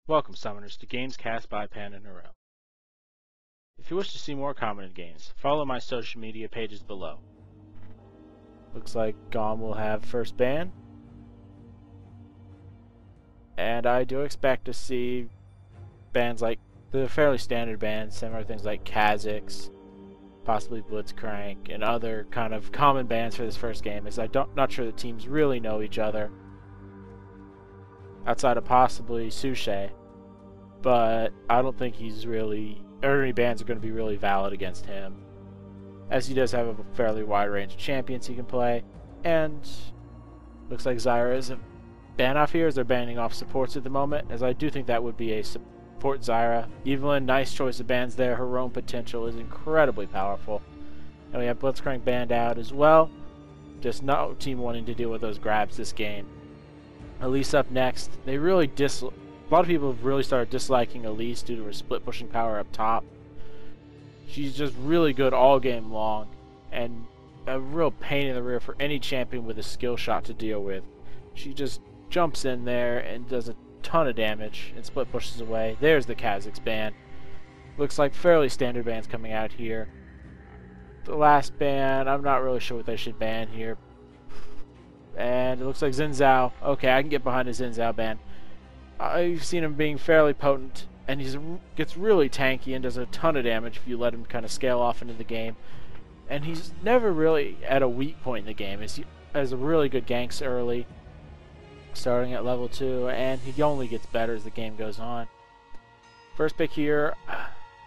Welcome, summoners, to games cast by Pandanuro. If you wish to see more commented games, follow my social media pages below. Looks like GoM will have first ban. And I do expect to see bans like the fairly standard bans, similar things like Kha'Zix, possibly Blitzcrank, and other kind of common bans for this first game, as I'm not sure the teams really know each other. Outside of possibly Shushei, but I don't think he's really, or any bans are going to be really valid against him, as he does have a fairly wide range of champions he can play. And looks like Zyra is a ban off here, as they're banning off supports at the moment, as I do think that would be a support Zyra. Evelyn, nice choice of bans there. Her own potential is incredibly powerful. And we have Blitzcrank banned out as well. Just no team wanting to deal with those grabs this game. Elise up next. They really a lot of people have really started disliking Elise due to her split pushing power up top. She's just really good all game long, and a real pain in the rear for any champion with a skill shot to deal with. She just jumps in there and does a ton of damage and split pushes away. There's the Kha'Zix ban. Looks like fairly standard bans coming out here. The last ban, I'm not really sure what they should ban here. And it looks like Xin Zhao. Okay, I can get behind a Xin Zhao ban. I've seen him being fairly potent, and he gets really tanky and does a ton of damage if you let him kind of scale off into the game. And he's never really at a weak point in the game. He has a really good ganks early, starting at level 2, and he only gets better as the game goes on. First pick here,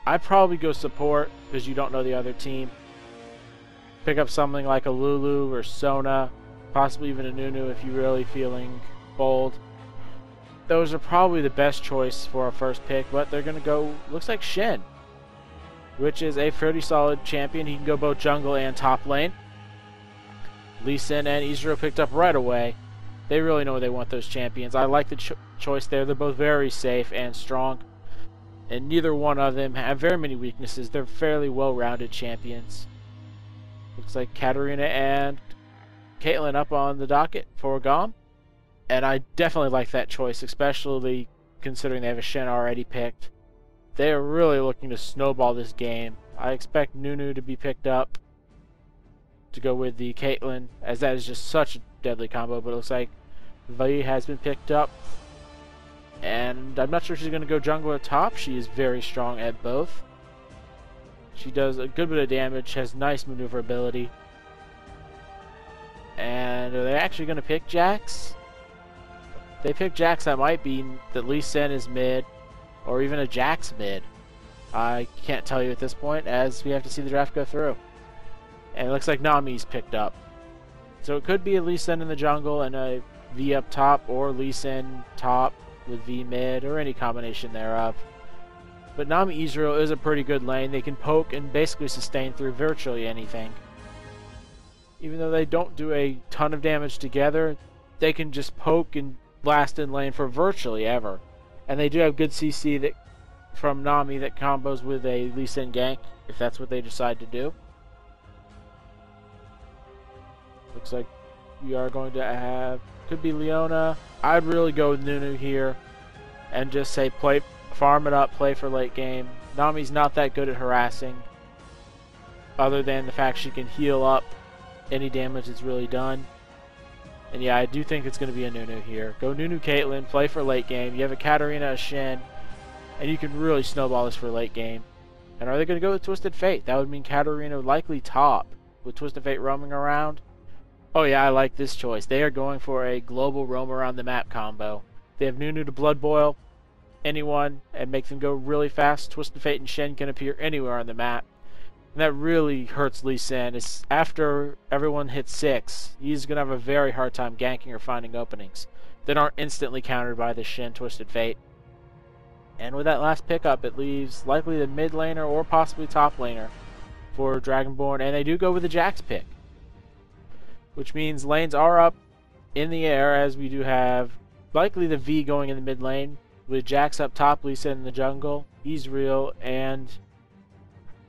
I'd probably go support because you don't know the other team. Pick up something like a Lulu or Sona, possibly even a Nunu if you're really feeling bold. Those are probably the best choice for our first pick, but they're going to go, looks like Shen, which is a pretty solid champion. He can go both jungle and top lane. Lee Sin and Ezreal picked up right away. They really know they want those champions. I like the choice there. They're both very safe and strong, and neither one of them have very many weaknesses. They're fairly well-rounded champions. Looks like Katarina and Caitlyn up on the docket for GoM, and I definitely like that choice, especially considering they have a Shen already picked. They are really looking to snowball this game. I expect Nunu to be picked up to go with the Caitlyn, as that is just such a deadly combo. But it looks like Vi has been picked up, and I'm not sure she's going to go jungle or top. She is very strong at both. She does a good bit of damage, has nice maneuverability. And are they actually going to pick Jax? If they pick Jax, that might be that Lee Sin is mid, or even a Jax mid. I can't tell you at this point, as we have to see the draft go through. And it looks like Nami's picked up. So it could be a Lee Sin in the jungle and a V up top, or Lee Sin top with V mid, or any combination thereof. But Nami Ezreal is a pretty good lane. They can poke and basically sustain through virtually anything. Even though they don't do a ton of damage together, they can just poke and blast in lane for virtually ever. And they do have good CC that from Nami that combos with a Lee Sin gank, if that's what they decide to do. Looks like we are going to have, could be Leona. I'd really go with Nunu here and just say farm it up, play for late game. Nami's not that good at harassing, other than the fact she can heal up any damage that's really done. And yeah, I do think it's going to be a Nunu here. Go Nunu Caitlyn, play for late game. You have a Katarina, a Shen, and you can really snowball this for late game. And are they going to go with Twisted Fate? That would mean Katarina likely top with Twisted Fate roaming around. Oh yeah, I like this choice. They are going for a global roam around the map combo. They have Nunu to Blood Boil anyone and make them go really fast. Twisted Fate and Shen can appear anywhere on the map. And that really hurts Lee Sin. It's after everyone hits 6, he's going to have a very hard time ganking or finding openings that aren't instantly countered by the Shen Twisted Fate. And with that last pickup, it leaves likely the mid laner or possibly top laner for Dragonborn. And they do go with the Jax pick, which means lanes are up in the air, as we do have likely the V going in the mid lane, with Jax up top, Lee Sin in the jungle, Ezreal, and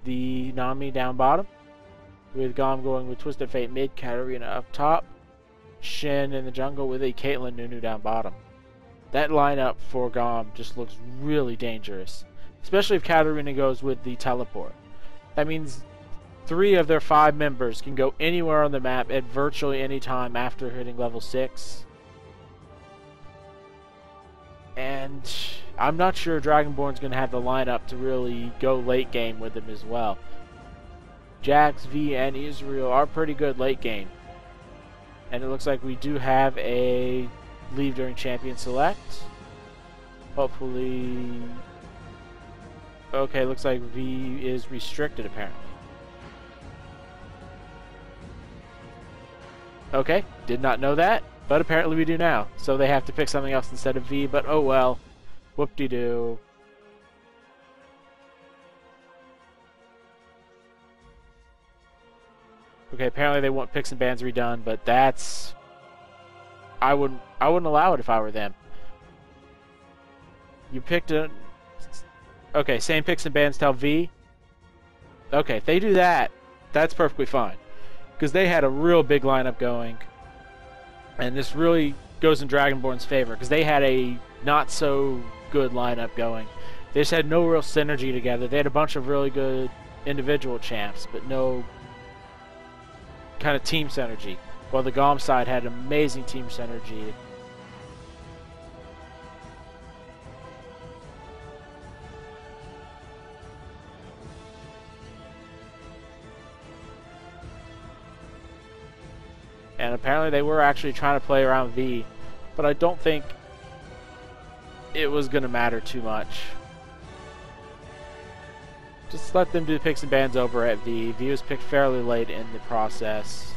the Nami down bottom, with GoM going with Twisted Fate mid, Katarina up top, Shen in the jungle with a Caitlyn Nunu down bottom. that lineup for GoM just looks really dangerous. Especially if Katarina goes with the teleport. That means 3 of their 5 members can go anywhere on the map at virtually any time after hitting level 6. And I'm not sure Dragonborn's going to have the lineup to really go late game with him as well. Jax, V, and Ezreal are pretty good late game. And it looks like we do have a leave during champion select. Hopefully... Okay, looks like V is restricted apparently. Okay, did not know that, but apparently we do now. So they have to pick something else instead of V, but oh well. Whoop-de-doo. Okay, apparently they want picks and bans redone, but that's... I wouldn't allow it if I were them. You picked a... Okay, same picks and bans tell V. Okay, if they do that, that's perfectly fine. Because they had a real big lineup going. And this really goes in Dragonborn's favor. Because they had a not so good lineup going. They just had no real synergy together. They had a bunch of really good individual champs, but no kind of team synergy. While the GoM side had amazing team synergy. And apparently they were actually trying to play around V, but I don't think it was going to matter too much. Just let them do the picks and bans over at V. V was picked fairly late in the process.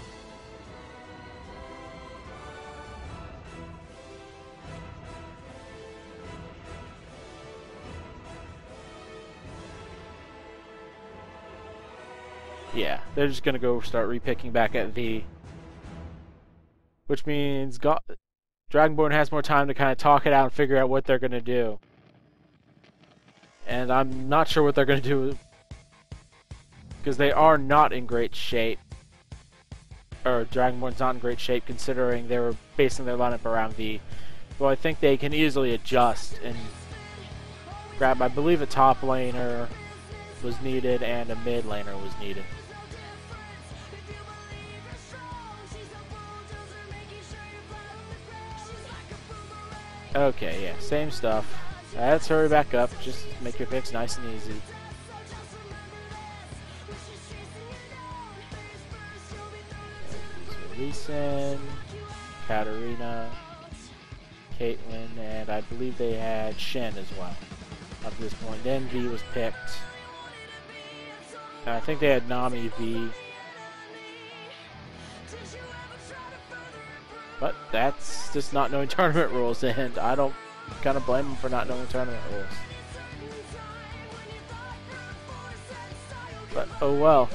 Yeah, they're just going to go start repicking back at V. Which means Dragonborn has more time to kind of talk it out and figure out what they're going to do. And I'm not sure what they're going to do. Because they are not in great shape. Or Dragonborn's not in great shape considering they were basing their lineup around V. Well, I think they can easily adjust and grab, I believe a top laner was needed and a mid laner was needed. Okay, yeah, same stuff. Let's hurry back up. Just make your picks nice and easy. Releasing Katarina, Caitlyn, and I believe they had Shen as well up to this point. Then V was picked. And I think they had Nami, V. But that's just not knowing tournament rules, and I don't kind of blame them for not knowing tournament rules. But oh well.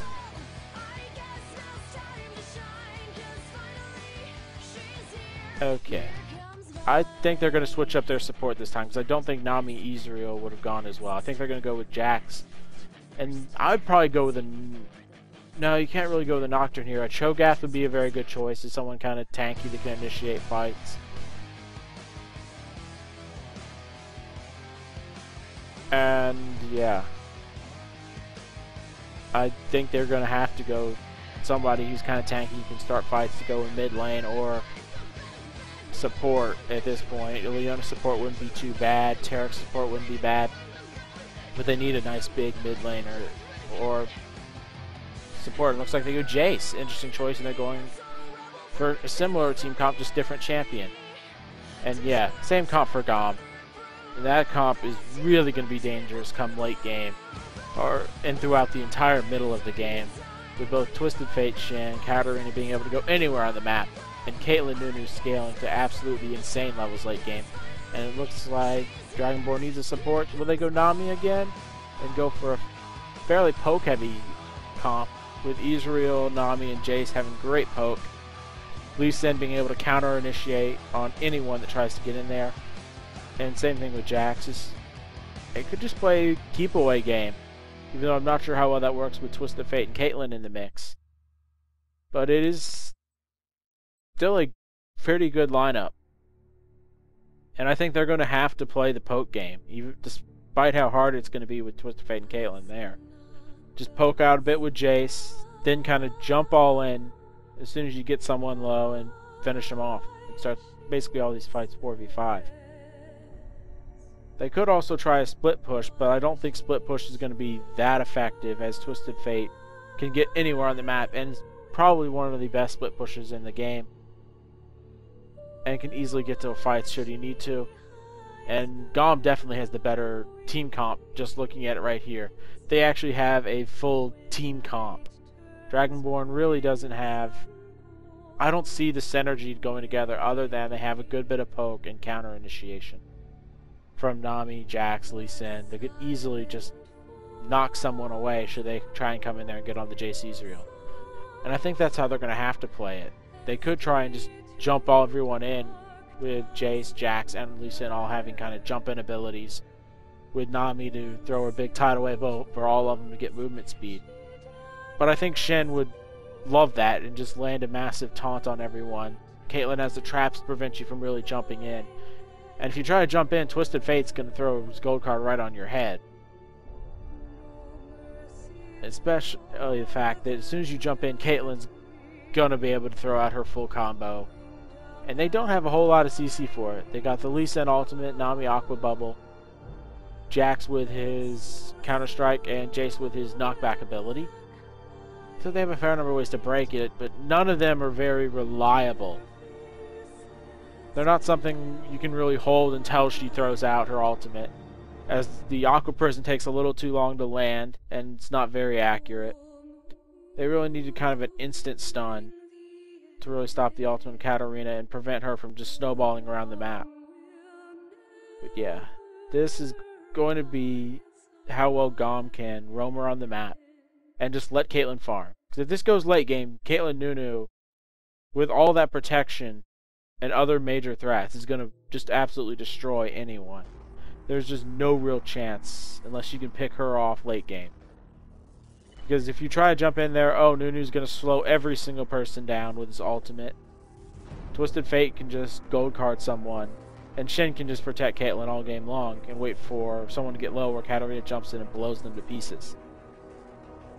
Okay. I think they're going to switch up their support this time, because I don't think Nami Ezreal would have gone as well. I think they're going to go with Jax. And I'd probably go with a... No, you can't really go with a Nocturne here. A Cho'Gath would be a very good choice as someone kind of tanky that can initiate fights. And, yeah. I think they're going to have to go somebody who's kind of tanky who can start fights to go in mid lane or support at this point. Leona support wouldn't be too bad. Taric support wouldn't be bad. But they need a nice big mid laner or support. It looks like they go Jayce. Interesting choice, and they're going for a similar team comp, just different champion. And yeah, same comp for GoM. And that comp is really going to be dangerous come late game, and throughout the entire middle of the game, with both Twisted Fate, Shen, Katarina being able to go anywhere on the map, and Caitlyn Nunu scaling to absolutely insane levels late game. And it looks like Dragonborn needs a support. Will they go Nami again and go for a fairly poke-heavy comp, with Ezreal, Nami, and Jayce having great poke. Lee Sin being able to counter-initiate on anyone that tries to get in there. And same thing with Jax. It could just play keep-away game, even though I'm not sure how well that works with Twisted Fate and Caitlyn in the mix. But it is still a pretty good lineup. And I think they're going to have to play the poke game, even despite how hard it's going to be with Twisted Fate and Caitlyn there. Just poke out a bit with Jayce, then kind of jump all in as soon as you get someone low and finish them off. And start basically all these fights 4v5. They could also try a split push, but I don't think split push is going to be that effective, as Twisted Fate can get anywhere on the map and is probably one of the best split pushes in the game. And can easily get to a fight should he need to. And GoM definitely has the better team comp, just looking at it right here. They actually have a full team comp. Dragonborn really doesn't have... I don't see the synergy going together other than they have a good bit of poke and counter initiation. From Nami, Jax, Lee Sin. They could easily just knock someone away should they try and come in there and get on the Jayce Ezreal. And I think that's how they're going to have to play it. They could try and just jump all everyone in with Jayce, Jax, and Lee Sin all having kind of jump-in abilities, with Nami to throw a big tidal wave boat for all of them to get movement speed. But I think Shen would love that and just land a massive taunt on everyone. Caitlyn has the traps to prevent you from really jumping in. And if you try to jump in, Twisted Fate's going to throw his gold card right on your head. Especially the fact that as soon as you jump in, Caitlyn's going to be able to throw out her full combo. And they don't have a whole lot of CC for it. They got the Lee Sin ultimate, Nami Aqua Bubble, Jax with his Counter Strike, and Jayce with his knockback ability. So they have a fair number of ways to break it, but none of them are very reliable. They're not something you can really hold until she throws out her ultimate, as the Aqua Prison takes a little too long to land, and it's not very accurate. They really needed kind of an instant stun to really stop the ultimate Katarina and prevent her from just snowballing around the map. But yeah, this is going to be how well GoM can roam around the map and just let Caitlyn farm. Because if this goes late game, Caitlyn Nunu, with all that protection and other major threats, is going to just absolutely destroy anyone. There's just no real chance unless you can pick her off late game. Because if you try to jump in there, oh, Nunu's going to slow every single person down with his ultimate. Twisted Fate can just gold card someone. And Shen can just protect Caitlyn all game long and wait for someone to get low where Katarina jumps in and blows them to pieces.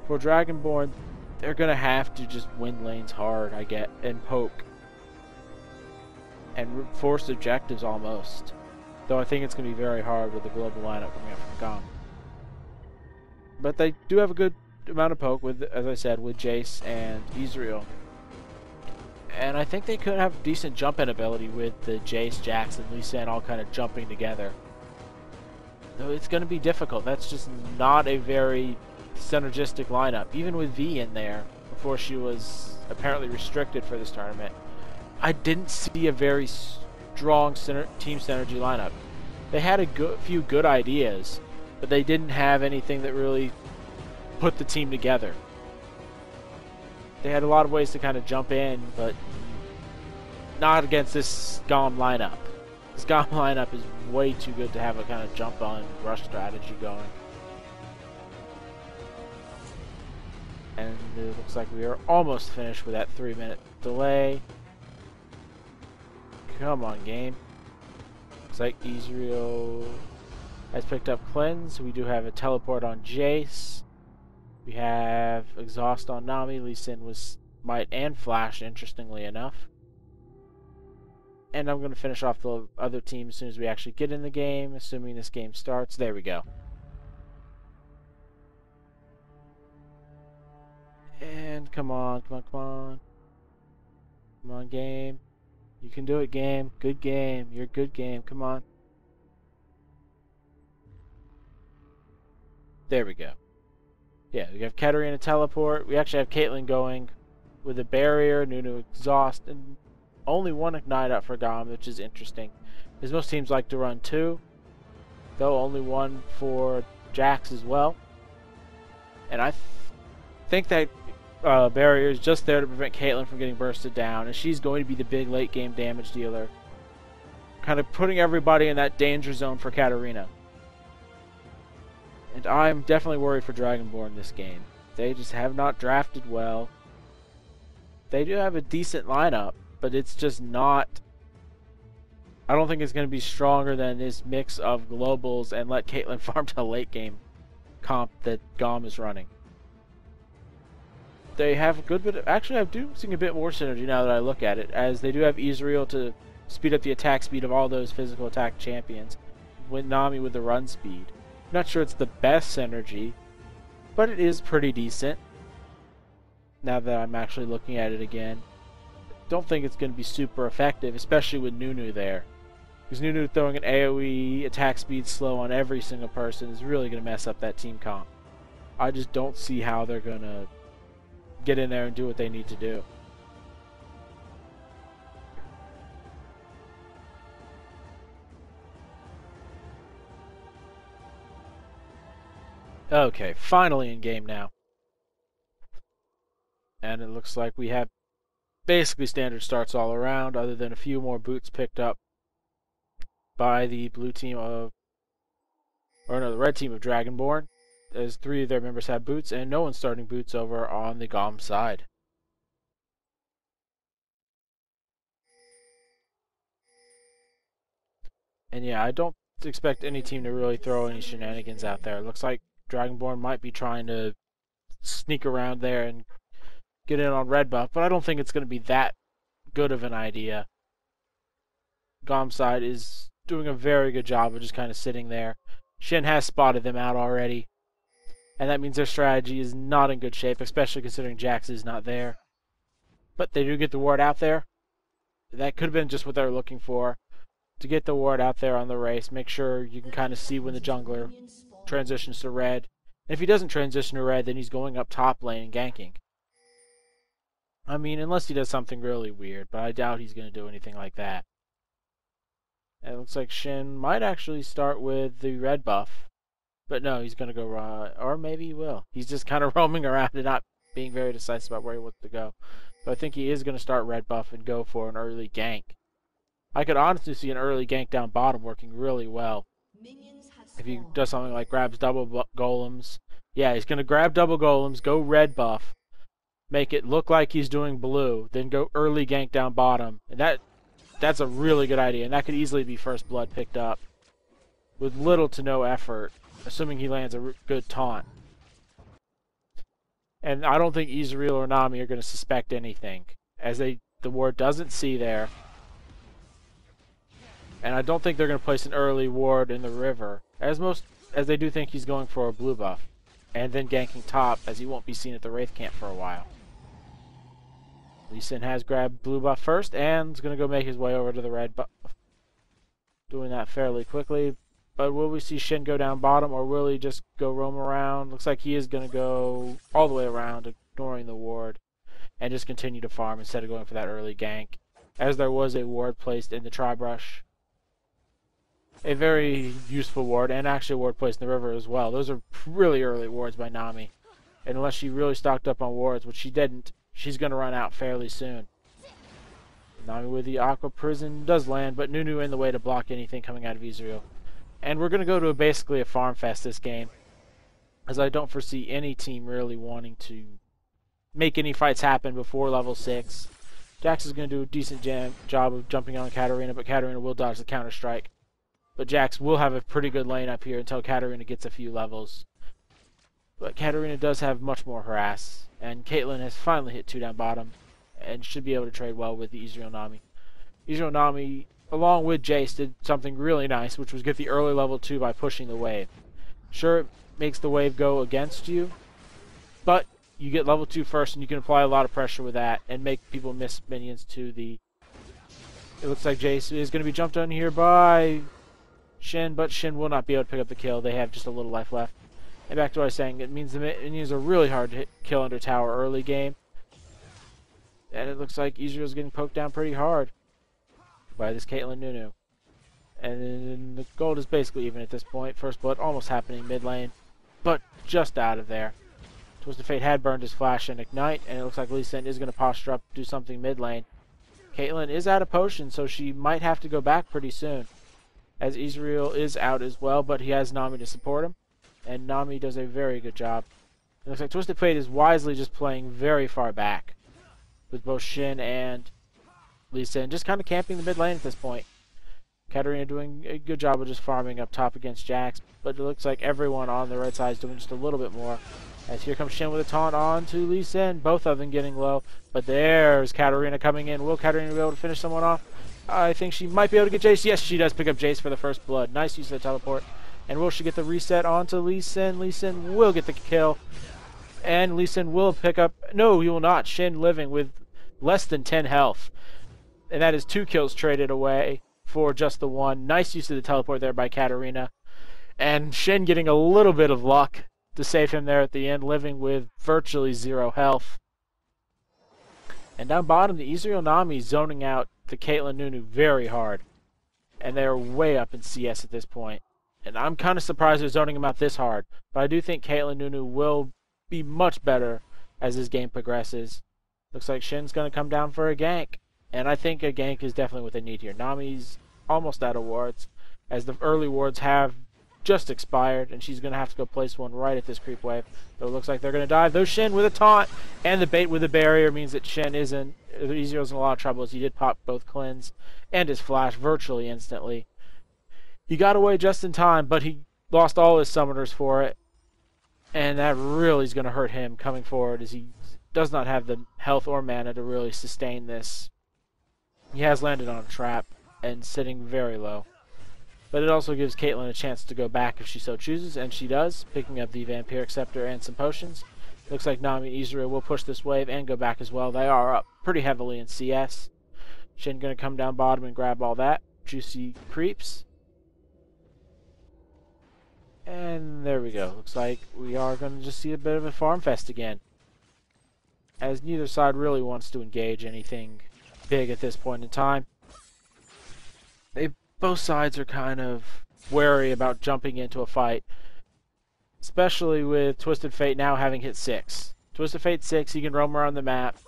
For Dragonborn, they're going to have to just win lanes hard, I get, and poke. And force objectives almost. Though I think it's going to be very hard with the global lineup coming up from GoM. But they do have a good amount of poke with, as I said, with Jayce and Ezreal. And I think they could have decent jump-in ability with the Jayce, Jax, and Lee Sin all kind of jumping together. Though it's going to be difficult. That's just not a very synergistic lineup. Even with V in there, before she was apparently restricted for this tournament, I didn't see a very strong team synergy lineup. They had a few good ideas, but they didn't have anything that really put the team together. They had a lot of ways to kind of jump in, but not against this GoM lineup. This GoM lineup is way too good to have a kind of jump on rush strategy going. And it looks like we are almost finished with that 3-minute delay. Come on, game. Looks like Ezreal has picked up Cleanse. We do have a teleport on Jayce. We have Exhaust on Nami. Lee Sin was Might and Flash, interestingly enough. And I'm going to finish off the other team as soon as we actually get in the game, assuming this game starts. There we go. And come on, come on, come on. Come on, game. You can do it, game. Good game. You're a good game. Come on. There we go. Yeah, we have Katarina teleport. We actually have Caitlyn going with a barrier, Nunu exhaust, and only one ignite up for GoM, which is interesting. Because most teams like to run 2, though only 1 for Jax as well. And I think that barrier is just there to prevent Caitlyn from getting bursted down, and she's going to be the big late game damage dealer, kind of putting everybody in that danger zone for Katarina. And I'm definitely worried for Dragonborn this game. They just have not drafted well. They do have a decent lineup, but it's just not I don't think it's going to be stronger than this mix of globals and let Caitlyn farm to late game comp that GoM is running. They have a good bit of, actually I do see a bit more synergy now that I look at it, as they do have Ezreal to speed up the attack speed of all those physical attack champions, with Nami with the run speed. I'm not sure it's the best synergy, but it is pretty decent now that I'm actually looking at it again. Don't think it's going to be super effective, especially with Nunu there. Because Nunu throwing an AoE attack speed slow on every single person is really going to mess up that team comp. I just don't see how they're going to get in there and do what they need to do. Okay, finally in game now. And it looks like we have basically standard starts all around, other than a few more boots picked up by the blue team of, or no, the red team of Dragonborn, as 3 of their members have boots, and no one's starting boots over on the GoM side. And yeah, I don't expect any team to really throw any shenanigans out there. It looks like Dragonborn might be trying to sneak around there and get in on red buff, but I don't think it's going to be that good of an idea. GoM side is doing a very good job of just kind of sitting there. Shen has spotted them out already, and that means their strategy is not in good shape, especially considering Jayce is not there. But they do get the ward out there. That could have been just what they were looking for, to get the ward out there on the race. Make sure you can kind of see when the jungler transitions to red. And if he doesn't transition to red, then he's going up top lane and ganking. I mean, unless he does something really weird, but I doubt he's going to do anything like that. And it looks like Shen might actually start with the red buff. But no, he's going to go or maybe he will. He's just kind of roaming around and not being very decisive about where he wants to go. But I think he is going to start red buff and go for an early gank. I could honestly see an early gank down bottom working really well. If he does something like grabs double golems. Yeah, he's going to grab double golems, go red buff, make it look like he's doing blue, then go early gank down bottom. And that's a really good idea, and that could easily be first blood picked up with little to no effort, assuming he lands a good taunt. And I don't think Ezreal or Nami are going to suspect anything, as the ward doesn't see there. And I don't think they're going to place an early ward in the river, as they do think he's going for a blue buff, and then ganking top, as he won't be seen at the Wraith camp for a while. Shen has grabbed blue buff first, and is going to go make his way over to the red buff. Doing that fairly quickly. But will we see Shen go down bottom, or will he just go roam around? Looks like he is going to go all the way around, ignoring the ward, and just continue to farm instead of going for that early gank, as there was a ward placed in the tri-brush. A very useful ward, and actually a ward placed in the river as well. Those are really early wards by Nami. And unless she really stocked up on wards, which she didn't, she's going to run out fairly soon. Nami with the Aqua Prison does land, but Nunu in the way to block anything coming out of Ezreal. And we're going to go to basically a farm fest this game, as I don't foresee any team really wanting to make any fights happen before level 6. Jax is going to do a decent job of jumping on Katarina, but Katarina will dodge the counter-strike. But Jax will have a pretty good lane up here until Katarina gets a few levels. But Katarina does have much more harass, and Caitlyn has finally hit 2 down bottom, and should be able to trade well with the Ezreal Nami. Ezreal Nami, along with Jayce, did something really nice, which was get the early level 2 by pushing the wave. Sure, it makes the wave go against you, but you get level 2 first, and you can apply a lot of pressure with that, and make people miss minions to the... It looks like Jayce is going to be jumped on here by Shen, but Shen will not be able to pick up the kill. They have just a little life left. And back to what I was saying, it means the minions are really hard to kill under tower early game. And it looks like Ezreal's getting poked down pretty hard by this Caitlyn Nunu. And then the gold is basically even at this point. First blood almost happening mid lane, but just out of there. Twisted Fate had burned his flash and ignite, and it looks like Lee Sin is going to posture up, do something mid lane. Caitlyn is out of potion, so she might have to go back pretty soon, as Ezreal is out as well, but he has Nami to support him, and Nami does a very good job. It looks like Twisted Fate is wisely just playing very far back, with both Shen and Lee Sin just kind of camping the mid lane at this point. Katarina doing a good job of just farming up top against Jax, but it looks like everyone on the right side is doing just a little bit more. As here comes Shen with a taunt on to Lee Sin, both of them getting low, but there's Katarina coming in. Will Katarina be able to finish someone off? I think she might be able to get Jayce. Yes, she does pick up Jayce for the first blood. Nice use of the teleport. And will she get the reset onto Lee Sin? Lee Sin will get the kill. And Lee Sin will pick up... No, he will not. Shen living with less than 10 health. And that is 2 kills traded away for just the 1. Nice use of the teleport there by Katarina. And Shen getting a little bit of luck to save him there at the end, living with virtually 0 health. And down bottom, the Ezreal Nami zoning out the Caitlyn Nunu very hard. And they're way up in CS at this point. And I'm kind of surprised they're zoning him out this hard. But I do think Caitlyn Nunu will be much better as this game progresses. Looks like Shen's going to come down for a gank. And I think a gank is definitely what they need here. Nami's almost out of wards, as the early wards have just expired, and she's going to have to go place one right at this creep wave. So it looks like they're going to dive. Though Shen with a taunt, and the bait with the barrier means that Shen isn't, Ezreal's in a lot of trouble, as he did pop both cleanse and his flash virtually instantly. He got away just in time, but he lost all his summoners for it, and that really is going to hurt him coming forward, as he does not have the health or mana to really sustain this. He has landed on a trap and sitting very low. But it also gives Caitlyn a chance to go back if she so chooses, and she does, picking up the Vampiric Scepter and some potions. Looks like Nami and Ezreal will push this wave and go back as well. They are up pretty heavily in CS. Shen going to come down bottom and grab all that. Juicy creeps. And there we go. Looks like we are going to just see a bit of a farm fest again, as neither side really wants to engage anything big at this point in time. Both sides are kind of wary about jumping into a fight, especially with Twisted Fate now having hit 6. Twisted Fate 6, he can roam around the map,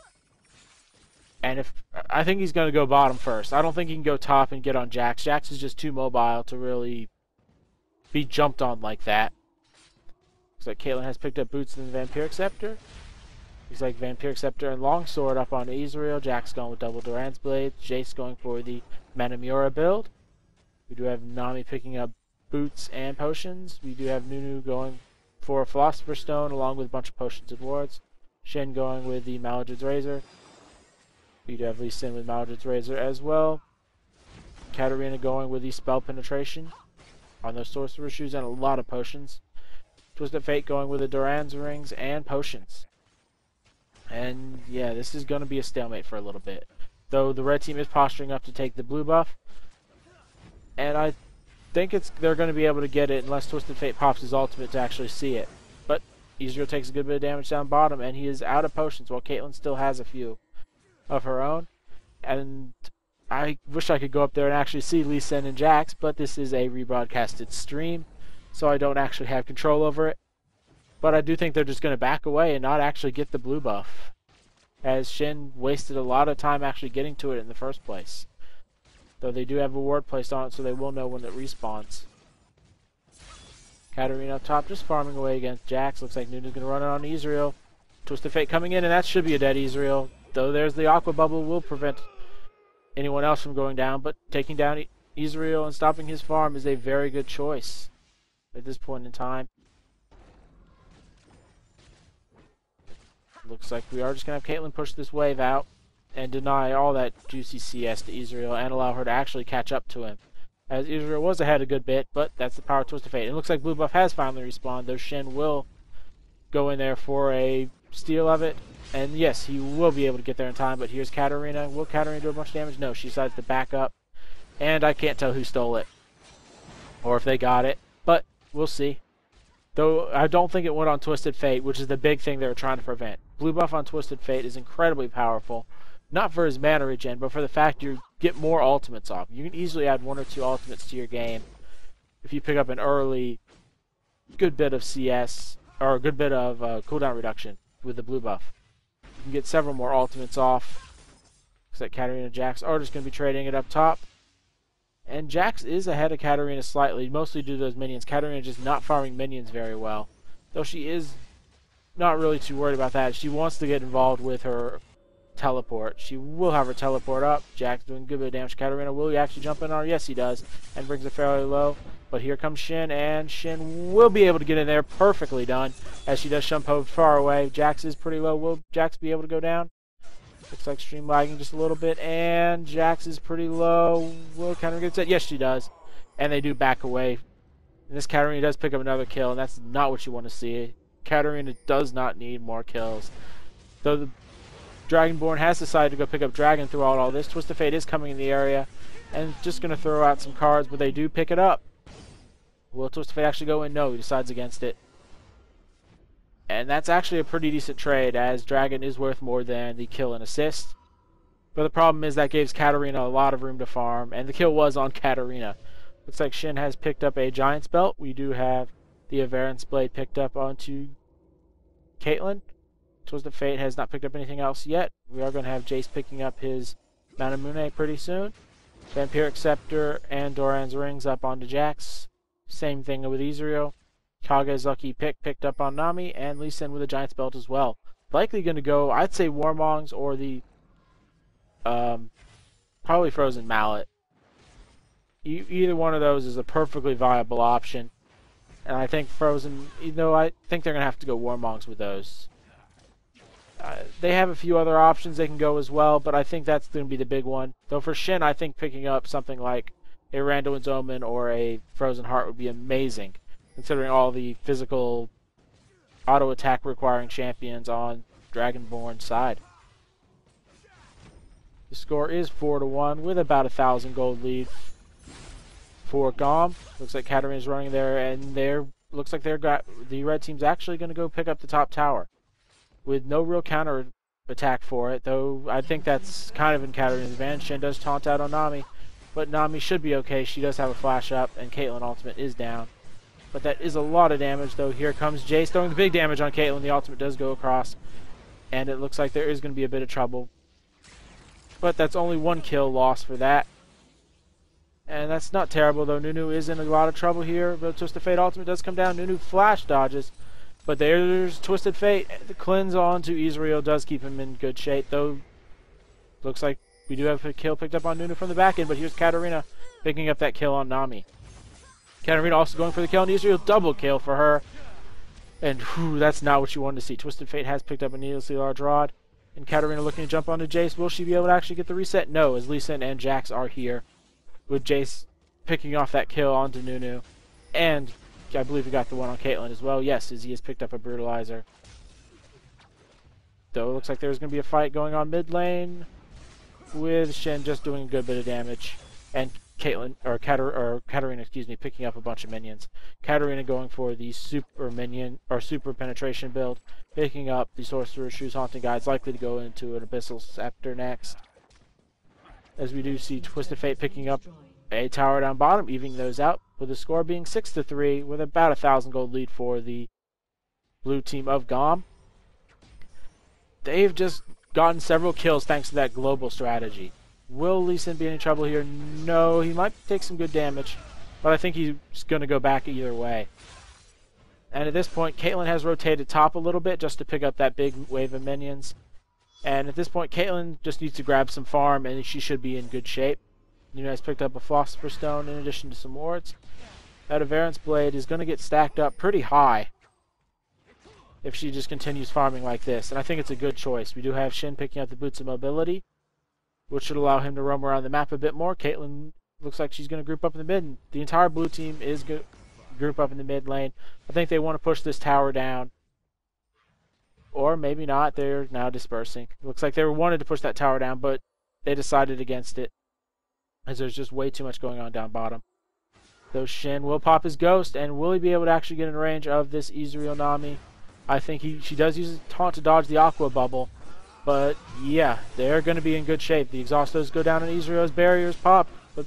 and I think he's going to go bottom first. I don't think he can go top and get on Jax. Jax is just too mobile to really be jumped on like that. Looks like Caitlyn has picked up boots in the Vampiric Scepter. Looks like Vampiric Scepter and Longsword up on Ezreal. Jax going with double Duran's Blade. Jayce going for the Manamura build. We do have Nami picking up boots and potions. We do have Nunu going for a Philosopher's Stone along with a bunch of potions and wards. Shen going with the Maladrin's Razor. We do have Lee Sin with Maladrin's Razor as well. Katarina going with the Spell Penetration on those Sorcerer's Shoes and a lot of potions. Twisted Fate going with the Duran's Rings and potions. And yeah, this is going to be a stalemate for a little bit. Though the red team is posturing up to take the blue buff. And I think they're going to be able to get it unless Twisted Fate pops his ultimate to actually see it. But Ezreal takes a good bit of damage down bottom, and he is out of potions while Caitlyn still has a few of her own. And I wish I could go up there and actually see Lee Sin and Jax, but this is a rebroadcasted stream, so I don't actually have control over it. But I do think they're just going to back away and not actually get the blue buff, as Shen wasted a lot of time actually getting to it in the first place. Though they do have a ward placed on it, so they will know when it respawns. Katarina up top, just farming away against Jax. Looks like Nunu's going to run it on Ezreal. Twisted Fate coming in, and that should be a dead Ezreal. Though there's the Aqua Bubble, will prevent anyone else from going down. But taking down Ezreal and stopping his farm is a very good choice at this point in time. Looks like we are just going to have Caitlyn push this wave out and deny all that juicy CS to Ezreal and allow her to actually catch up to him, as Ezreal was ahead a good bit, but that's the power of Twisted Fate. It looks like blue buff has finally respawned, though Shen will go in there for a steal of it, and yes, he will be able to get there in time. But here's Katarina. Will Katarina do a bunch of damage? No, she decides to back up, and I can't tell who stole it or if they got it, but we'll see. Though I don't think it went on Twisted Fate, which is the big thing they were trying to prevent. Blue buff on Twisted Fate is incredibly powerful. Not for his mana regen, but for the fact you get more ultimates off. You can easily add 1 or 2 ultimates to your game if you pick up an early good bit of CS, or a good bit of cooldown reduction with the blue buff. You can get several more ultimates off. Looks like Katarina and Jax are just going to be trading it up top. And Jax is ahead of Katarina slightly, mostly due to those minions. Katarina just not farming minions very well, though she is not really too worried about that. She wants to get involved with her teleport. She will have her teleport up. Jack's doing a good bit of damage. Katarina, will he actually jump in on her? Yes, he does. And brings it fairly low. But here comes Shen, and Shen will be able to get in there. Perfectly done. As she does jump far away. Jax is pretty low. Will Jax be able to go down? Looks like stream lagging just a little bit. And Jax is pretty low. Will Katarina get set? Yes, she does. And they do back away. And this Katarina does pick up another kill, and that's not what you want to see. Katarina does not need more kills. Though the Dragonborn has decided to go pick up Dragon throughout all this. Twist of Fate is coming in the area and just going to throw out some cards, but they do pick it up. Will Twist of Fate actually go in? No, he decides against it. And that's actually a pretty decent trade, as Dragon is worth more than the kill and assist. But the problem is that gives Katarina a lot of room to farm, and the kill was on Katarina. Looks like Shen has picked up a Giant's Belt. We do have the Averance Blade picked up onto Caitlyn. Twist of Fate has not picked up anything else yet. We are going to have Jayce picking up his Manamune pretty soon. Vampiric Scepter and Doran's Rings up onto Jax. Same thing with Ezreal. Kage's Lucky picked up on Nami, and Lee Sin with a Giant's Belt as well. Likely going to go, I'd say, Warmongs or the probably Frozen Mallet. Either one of those is a perfectly viable option. And I think Frozen, I think they're going to have to go Warmongs with those. They have a few other options they can go as well, but I think that's going to be the big one. Though for Shen, I think picking up something like a Randuin's Omen or a Frozen Heart would be amazing, considering all the physical auto attack requiring champions on Dragonborn's side. The score is 4-1 with about 1,000 gold lead for GoM. Looks like Katarina's running there, and looks like the red team's actually going to go pick up the top tower with no real counter attack for it, though I think that's kind of in Katarina's advantage. Shen does taunt out on Nami, but Nami should be okay. She does have a flash up, and Caitlyn ultimate is down. But that is a lot of damage, though. Here comes Jayce throwing the big damage on Caitlyn. The ultimate does go across, and it looks like there is going to be a bit of trouble. But that's only one kill loss for that. And that's not terrible, though. Nunu is in a lot of trouble here. But Twisted Fate ultimate does come down. Nunu flash dodges. But there's Twisted Fate. The cleanse onto Ezreal does keep him in good shape, though. Looks like we do have a kill picked up on Nunu from the back end. But here's Katarina picking up that kill on Nami. Katarina also going for the kill on Ezreal. Double kill for her. And whew, that's not what you wanted to see. Twisted Fate has picked up a needlessly large rod. And Katarina looking to jump onto Jayce. Will she be able to actually get the reset? No, as Lee Sin and Jax are here, with Jayce picking off that kill onto Nunu. And I believe we got the one on Caitlyn as well. Yes, as he has picked up a Brutalizer. Though it looks like there's going to be a fight going on mid lane, with Shen just doing a good bit of damage. And Katarina, picking up a bunch of minions. Katarina going for the super minion or super penetration build, picking up the Sorcerer's Shoes Haunting Guides, likely to go into an Abyssal Scepter next. As we do see Twisted Fate picking up a tower down bottom, evening those out, with the score being 6-3, with about 1,000 gold lead for the blue team of GoM. They've just gotten several kills thanks to that global strategy. Will Lee Sin be in any trouble here? No, he might take some good damage, but I think he's going to go back either way. And at this point, Caitlyn has rotated top a little bit just to pick up that big wave of minions. And at this point, Caitlyn just needs to grab some farm, and she should be in good shape. Nunu has picked up a Philosopher's Stone in addition to some wards. That Averance Blade is going to get stacked up pretty high if she just continues farming like this. And I think it's a good choice. We do have Shen picking up the Boots of Mobility, which should allow him to roam around the map a bit more. Caitlyn looks like she's going to group up in the mid. And the entire blue team is going to group up in the mid lane. I think they want to push this tower down. Or maybe not. They're now dispersing. It looks like they wanted to push that tower down, but they decided against it, as there's just way too much going on down bottom. Though Shen will pop his Ghost, and will he be able to actually get in range of this Ezreal Nami? I think she does use his taunt to dodge the Aqua Bubble. But yeah, they're going to be in good shape. The Exhaustos go down and Ezreal's barriers pop. But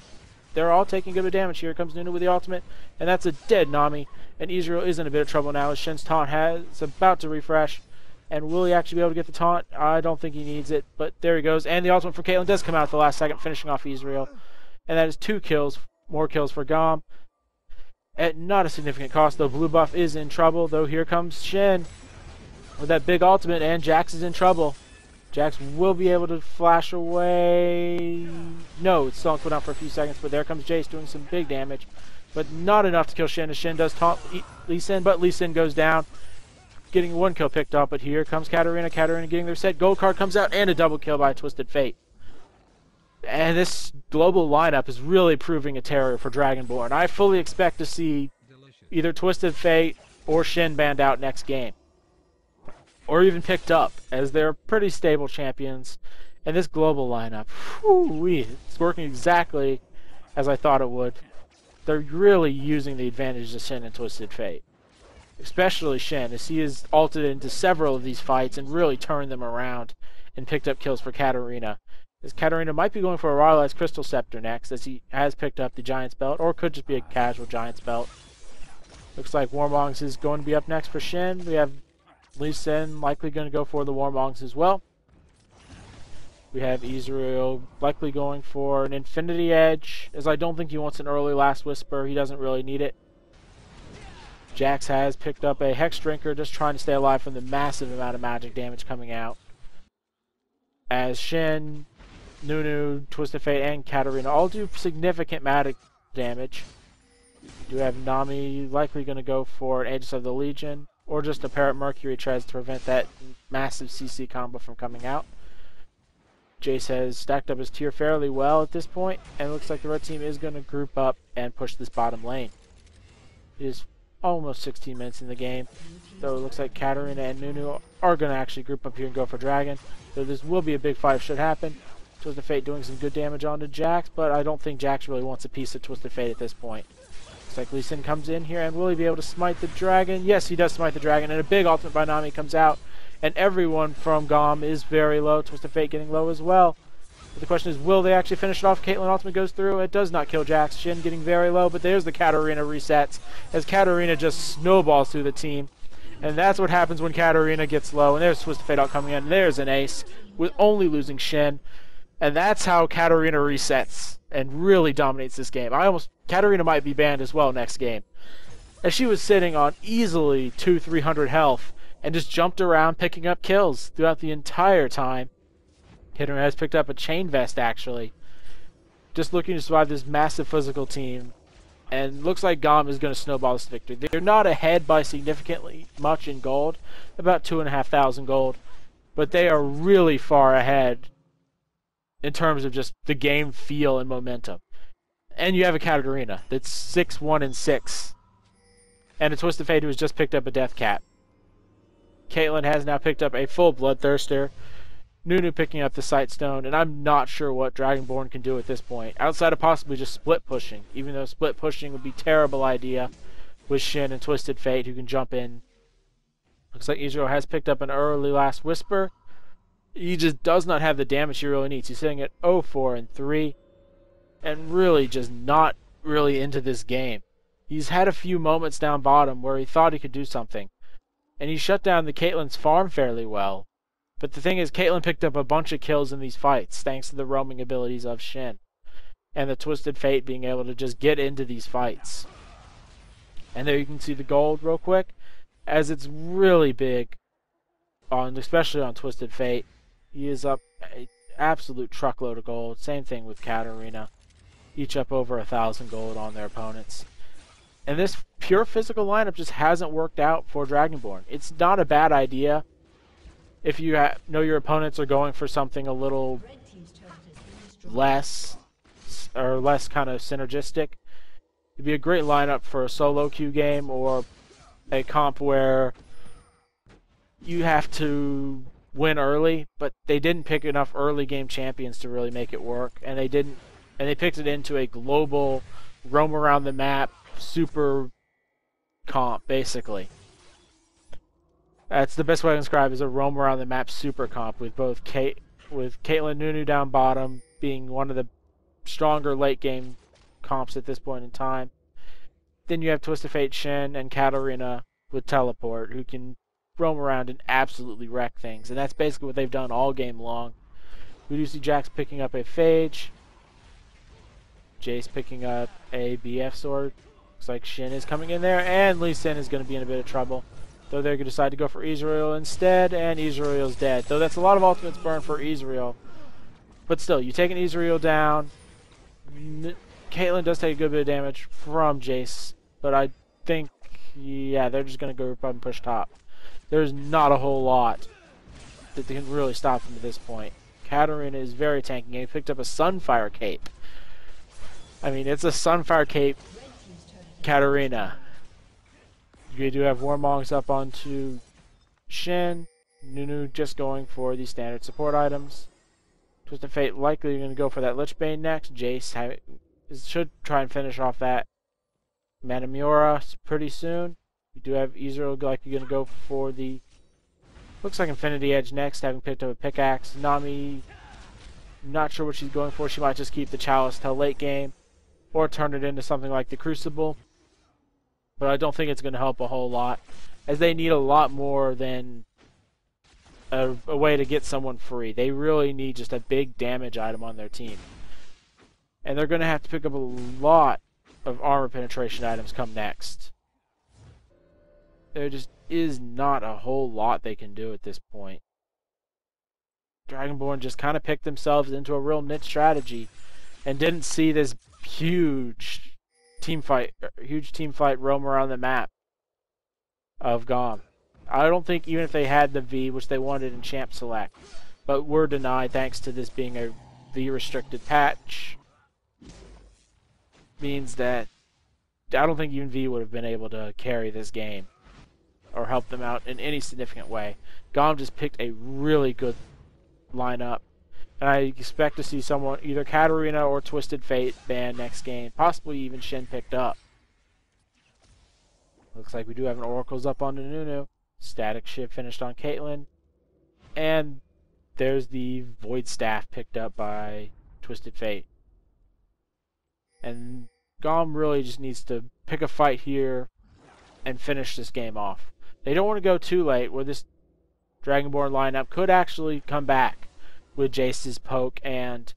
they're all taking good damage. Here comes Nunu with the ultimate. And that's a dead Nami. And Ezreal is in a bit of trouble now as Shen's taunt is about to refresh. And will he actually be able to get the taunt? I don't think he needs it. But there he goes. And the ultimate from Caitlyn does come out at the last second, finishing off Ezreal. And that is 2 kills. More kills for GoM. At not a significant cost, though. Blue buff is in trouble. Though here comes Shen with that big ultimate. And Jax is in trouble. Jax will be able to flash away. No, it's still on cooldown for a few seconds, but there comes Jayce doing some big damage. But not enough to kill Shen, as Shen does taunt Lee Sin, but Lee Sin goes down. Getting one kill picked up, but here comes Katarina. Katarina getting their set. Gold card comes out, and a double kill by Twisted Fate. And this global lineup is really proving a terror for Dragonborn. I fully expect to see either Twisted Fate or Shen banned out next game. Or even picked up, as they're pretty stable champions. And this global lineup, whew-wee, it's working exactly as I thought it would. They're really using the advantage of Shen and Twisted Fate. Especially Shen, as he has ulted into several of these fights and really turned them around and picked up kills for Katarina. As Katarina might be going for a Rylai's Crystal Scepter next, as he has picked up the Giant's Belt, or it could just be a casual Giant's Belt. Looks like Warmongs is going to be up next for Shen. We have Lee Sin likely going to go for the Warmongs as well. We have Ezreal likely going for an Infinity Edge, as I don't think he wants an early Last Whisper. He doesn't really need it. Jax has picked up a Hex Drinker, just trying to stay alive from the massive amount of magic damage coming out. As Shen, Nunu, Twisted Fate, and Katarina all do significant magic damage. We do have Nami likely going to go for an Aegis of the Legion, or just a Parrot Mercury tries to prevent that massive CC combo from coming out. Jayce has stacked up his tier fairly well at this point, and it looks like the red team is going to group up and push this bottom lane. It is almost 16 minutes in the game, though it looks like Katarina and Nunu are going to actually group up here and go for Dragon. So this will be a big fight if it should happen. Twisted Fate doing some good damage onto Jax, but I don't think Jax really wants a piece of Twisted Fate at this point. Looks like Lee Sin comes in here, and will he be able to smite the dragon? Yes, he does smite the dragon, and a big ultimate by Nami comes out, and everyone from GoM is very low. Twisted Fate getting low as well. But the question is, will they actually finish it off? Caitlyn ultimate goes through. It does not kill Jax. Shen getting very low, but there's the Katarina resets, as Katarina just snowballs through the team. And that's what happens when Katarina gets low. And there's Twisted Fate out coming in. There's an ace, with only losing Shen. And that's how Katarina resets and really dominates this game. Katarina might be banned as well next game, as she was sitting on easily 200-300 health and just jumped around picking up kills throughout the entire time. Katarina has picked up a chain vest actually, just looking to survive this massive physical team, and looks like GoM is going to snowball this victory. They're not ahead by significantly much in gold, about 2,500 gold, but they are really far ahead in terms of just the game feel and momentum. And you have a Katarina that's 6-1-6, and a Twisted Fate who has just picked up a Death Cap. Caitlyn has now picked up a full Bloodthirster. Nunu picking up the Sightstone, and I'm not sure what Dragonborn can do at this point, outside of possibly just split pushing, even though split pushing would be a terrible idea with Shen and Twisted Fate who can jump in. Looks like Ezreal has picked up an early Last Whisper. He just does not have the damage he really needs. He's sitting at 0-4-3, and really just not really into this game. He's had a few moments down bottom where he thought he could do something, and he shut down the Caitlyn's farm fairly well. But the thing is, Caitlyn picked up a bunch of kills in these fights thanks to the roaming abilities of Shen and the Twisted Fate being able to just get into these fights. And there you can see the gold real quick, as it's really big, especially on Twisted Fate. He is up an absolute truckload of gold. Same thing with Katarina, each up over 1,000 gold on their opponents. And this pure physical lineup just hasn't worked out for Dragonborn. It's not a bad idea if you know your opponents are going for something a little less kind of synergistic. It'd be a great lineup for a solo queue game or a comp where you have to win early, but they didn't pick enough early game champions to really make it work, and they picked it into a global roam around the map super comp basically. That's the best way to describe it, is a roam around the map super comp with both Caitlyn, Nunu down bottom being one of the stronger late game comps at this point in time. Then you have Twisted Fate, Shen, and Katarina with teleport, who can roam around and absolutely wreck things, and that's basically what they've done all game long. We do see Jax picking up a Phage, Jayce picking up a BF sword. Looks like Shen is coming in there, and Lee Sin is going to be in a bit of trouble. Though they're going to decide to go for Ezreal instead, and Ezreal's dead. Though that's a lot of ultimates burn for Ezreal. But still, you take an Ezreal down. Caitlyn does take a good bit of damage from Jayce, but I think, yeah, they're just going to go up and push top. There's not a whole lot that can really stop them at this point. Katarina is very tanky, and he picked up a Sunfire Cape. I mean, it's a Sunfire Cape Katarina. You do have Warmongs up onto Shen. Nunu just going for the standard support items. Twisted Fate likely going to go for that Lich Bane next. Jayce should try and finish off that Manamura pretty soon. You do have Ezreal likely going to go for the, looks like Infinity Edge next, having picked up a pickaxe. Nami, not sure what she's going for. She might just keep the Chalice till late game, or turn it into something like the Crucible. But I don't think it's going to help a whole lot, as they need a lot more than a way to get someone free. They really need just a big damage item on their team. And they're going to have to pick up a lot of armor penetration items come next. There just is not a whole lot they can do at this point. Dragonborn just kind of picked themselves into a real niche strategy and didn't see this huge team fight roam around the map of GoM. I don't think even if they had the V, which they wanted in Champ Select, but were denied thanks to this being a V restricted patch, means that I don't think even V would have been able to carry this game or help them out in any significant way. GoM just picked a really good lineup, and I expect to see someone, either Katarina or Twisted Fate, banned next game. Possibly even Shen picked up. Looks like we do have an Oracle's up on the Nunu. Static Shift finished on Caitlyn. And there's the Void Staff picked up by Twisted Fate. And GoM really just needs to pick a fight here and finish this game off. They don't want to go too late, where this Dragonborn lineup could actually come back with Jayce's poke and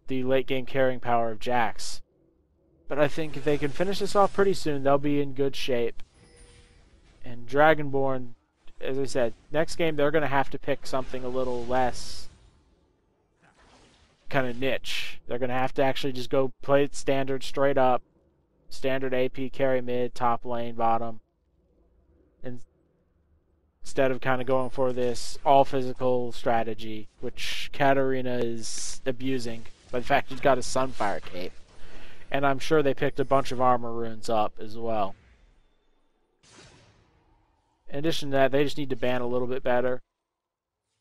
the late game carrying power of Jax. But I think if they can finish this off pretty soon, they'll be in good shape. And Dragonborn, as I said, next game they're going to have to pick something a little less kind of niche. They're going to have to actually just go play it standard straight up. Standard AP, carry mid, top lane, bottom. And instead of kind of going for this all-physical strategy, which Katarina is abusing by the fact she's got a Sunfire Cape. And I'm sure they picked a bunch of armor runes up as well. In addition to that, they just need to ban a little bit better.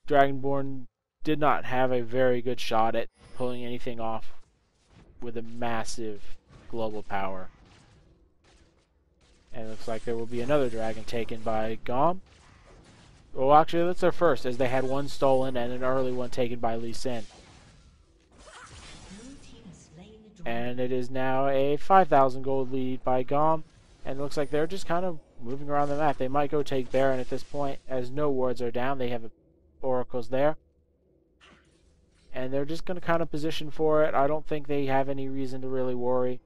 Dragonborn did not have a very good shot at pulling anything off with a massive global power. And it looks like there will be another dragon taken by GoM. Well, actually, that's their first, as they had one stolen and an early one taken by Lee Sin. And it is now a 5,000 gold lead by GoM. And it looks like they're just kind of moving around the map. They might go take Baron at this point, as no wards are down. They have oracles there. And they're just going to kind of position for it. I don't think they have any reason to really worry.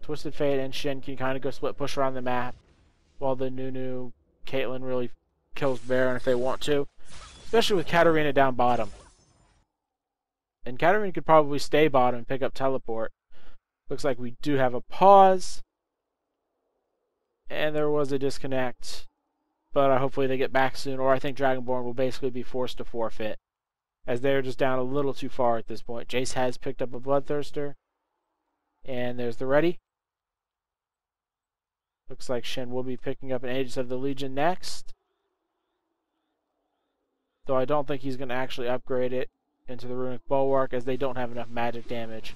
Twisted Fate and Shen can kind of go split push around the map, while the Nunu, Caitlyn really kills Baron if they want to. Especially with Katarina down bottom. And Katarina could probably stay bottom and pick up teleport. Looks like we do have a pause. And there was a disconnect. But hopefully they get back soon, or I think Dragonborn will basically be forced to forfeit, as they're just down a little too far at this point. Jayce has picked up a Bloodthirster. And there's the ready. Looks like Shen will be picking up an Aegis of the Legion next. Though I don't think he's going to actually upgrade it into the Runic Bulwark, as they don't have enough magic damage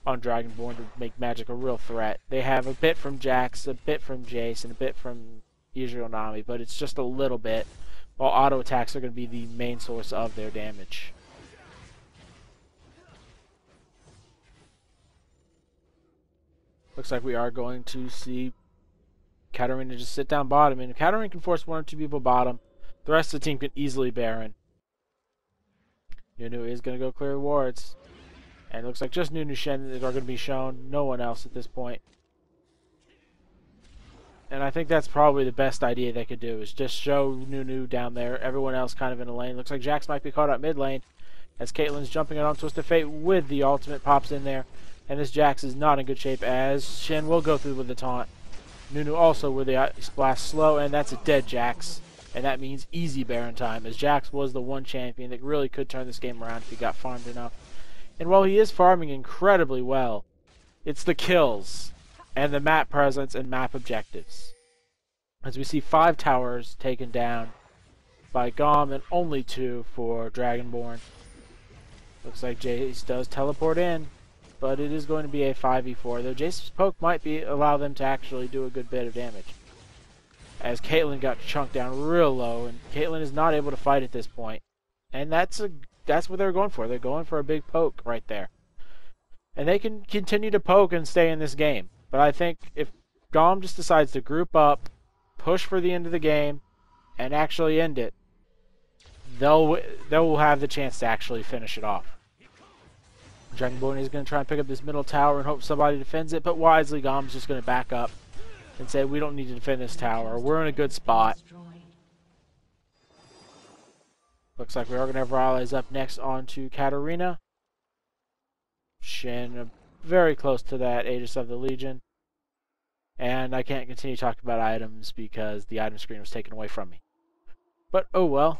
on Dragonborn to make magic a real threat. They have a bit from Jax, a bit from Jayce, and a bit from Ezreal Nami, but it's just a little bit, while auto attacks are going to be the main source of their damage. Looks like we are going to see Katarina just sit down bottom, and if Katarina can force one or two people bottom, the rest of the team can easily Baron. Nunu is going to go clear wards. And it looks like just Nunu Shen are going to be shown. No one else at this point. And I think that's probably the best idea they could do, is just show Nunu down there, everyone else kind of in a lane. Looks like Jax might be caught out mid lane, as Caitlyn's jumping it on Twisted Fate with the ultimate, pops in there. And this Jax is not in good shape, as Shen will go through with the taunt. Nunu also with the splash slow, and that's a dead Jax. And that means easy Baron time, as Jax was the one champion that really could turn this game around if he got farmed enough. And while he is farming incredibly well, it's the kills and the map presence and map objectives. As we see 5 towers taken down by GoM and only 2 for Dragonborn. Looks like Jayce does teleport in, but it is going to be a 5v4, though Jayce's poke might allow them to actually do a good bit of damage. As Caitlyn got chunked down real low, and Caitlyn is not able to fight at this point. And that's what they're going for. They're going for a big poke right there. And they can continue to poke and stay in this game. But I think if GoM just decides to group up, push for the end of the game, and actually end it, they'll have the chance to actually finish it off. Dragonborn is going to try and pick up this middle tower and hope somebody defends it, but wisely GoM's just going to back up and say, we don't need to defend this tower. We're in a good spot. Looks like we are going to have our allies up next onto Katarina. Shen very close to that Aegis of the Legion. And I can't continue talking about items because the item screen was taken away from me. But oh well.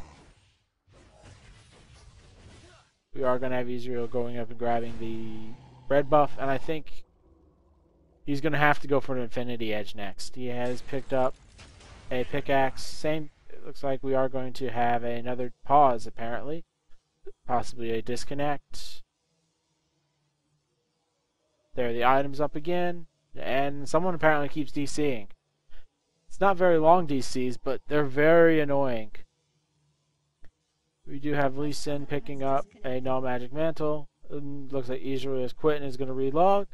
We are going to have Ezreal going up and grabbing the red buff, and I think he's going to have to go for an Infinity Edge next. He has picked up a pickaxe. It looks like we are going to have another pause, apparently. Possibly a disconnect. There are the items up again. And someone apparently keeps DCing. It's not very long DCs, but they're very annoying. We do have Lee Sin picking up a no magic mantle. Looks like Ezreal has quit and is going to relog.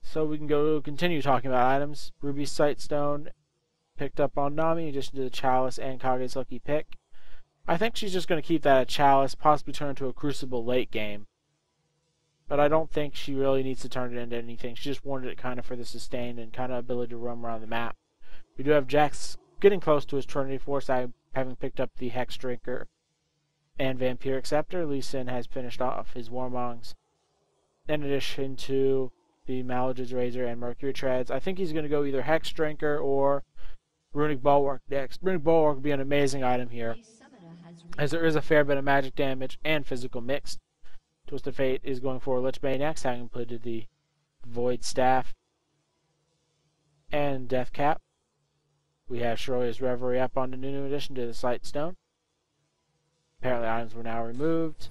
So we can continue talking about items. Ruby Sightstone picked up on Nami in addition to the Chalice and Kage's lucky pick. I think she's just going to keep that at Chalice, possibly turn into a Crucible late game. But I don't think she really needs to turn it into anything. She just wanted it kind of for the sustain and kind of ability to roam around the map. We do have Jax getting close to his Trinity Force, having picked up the Hex Drinker and Vampiric Scepter. Lee Sin has finished off his Warmongs. In addition to the Malagid's Razor and Mercury Treads, I think he's going to go either Hex Drinker or Runic Bulwark next. Runic Bulwark would be an amazing item here, as there is a fair bit of magic damage and physical mixed. Twisted Fate is going for Lich Bane next, having included the Void Staff and Death Cap. We have Shroya's Reverie up on the Nunu in addition to the Sightstone. Apparently items were now removed.